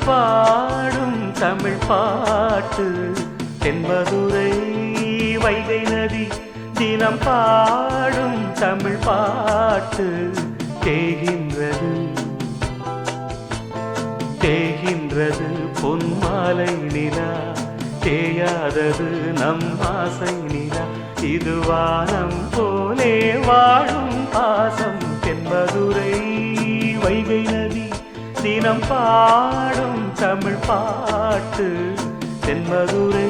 பாடும் தமிழ் பாட்டு தென்மதுரை வைகை நதி தினம் பாடும் தமிழ் பாட்டு தேகின்றது தேகின்றது பொன்மாலை நிலா தேயாதது நம் ஆசை நிலா இது வானம் போலே வாழும் பாசம் தென்மதுரை வைகை நதி தினம் பாடும் தமிழ் பாட்டு தென்மதுரை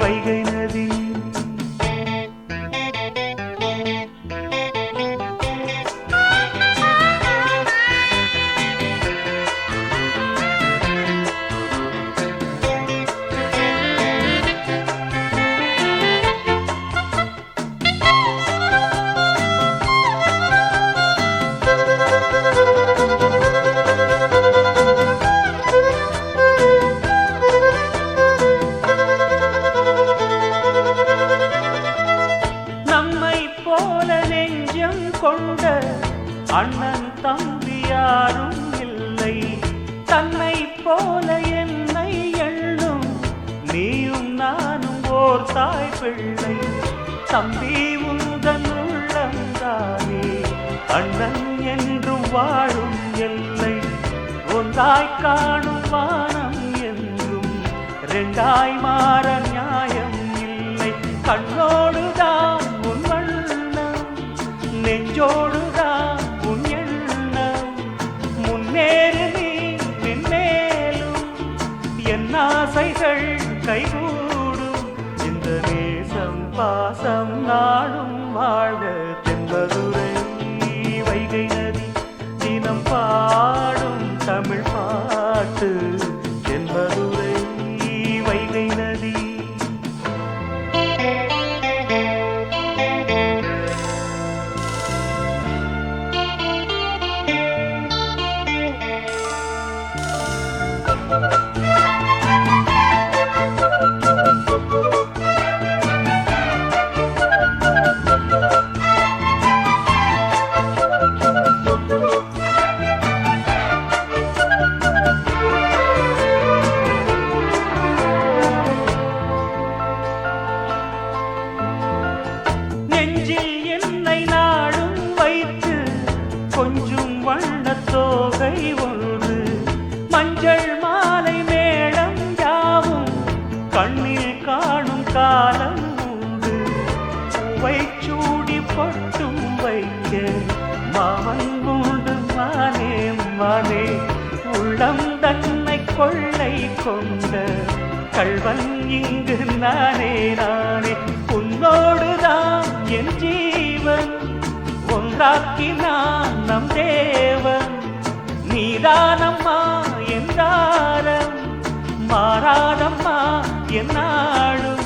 வைகை நதி கொண்ட அண்ணன் தம்பி யாரும் இல்லை தன்னை போல என்னை எண்ணும் நீயும் நானும் ஓர் தாய் பிள்ளை தம்பி உந்தன் உள்ளந்தானே அண்ணன் என்றும் வாழும் எல்லை ஒன்றாய் காணும் வானம் என்றும் இரண்டாய் மாற நியாயம் இல்லை கண்ணோடுதான் நெஞ்சோடுதான் உன் எண்ணம் முன்னேறு நீ மென்மேலும் என் ஆசைகள் கைகூடும் இந்த நேசம் பாசம் நாடும் வாழ்க தென்மதுரை வைகை நதி தினம் பாடும் தமிழ் பாட்டு தென்மதுரை வைகை நதி கொஞ்சம் வண்ணத்தோகை ஒன்று மஞ்சள் மாலை மேளம் யாவும் கண்ணில் காணும் காலம் உண்டு பூவை சூடி பொட்டும் வைக்க மாமன் உண்டு மானே மானே உள்ளம் தன்னை கொள்ளை கொண்ட கள்வன் இங்கு நானே நானே உன்னோடுதான் என் ஜீவன் ஒன்றாக்கினான் நம் தேவன் நீதானம்மா என்றாரம் மாறாதம்மா என்னாலும்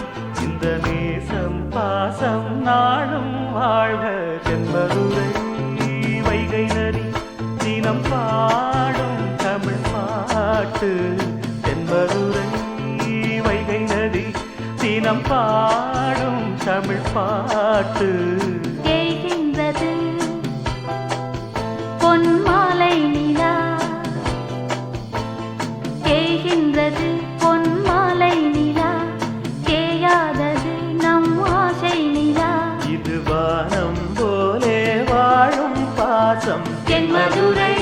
இந்த நேசம் பாசம் நாளும் வாழ்க தென்மதுரை வைகை நதி தினம் பாடும் தமிழ் பாட்டு தென்மதுரை வைகை நதி தினம் பாடும் தமிழ் பாட்டு பொன்மாலை நிலா தேய்கின்றது பொன்மாலை நிலா தேயாதது நம் ஆசை நிலா இது வானம் போலே வாழும் பாசம் தென்மதுரை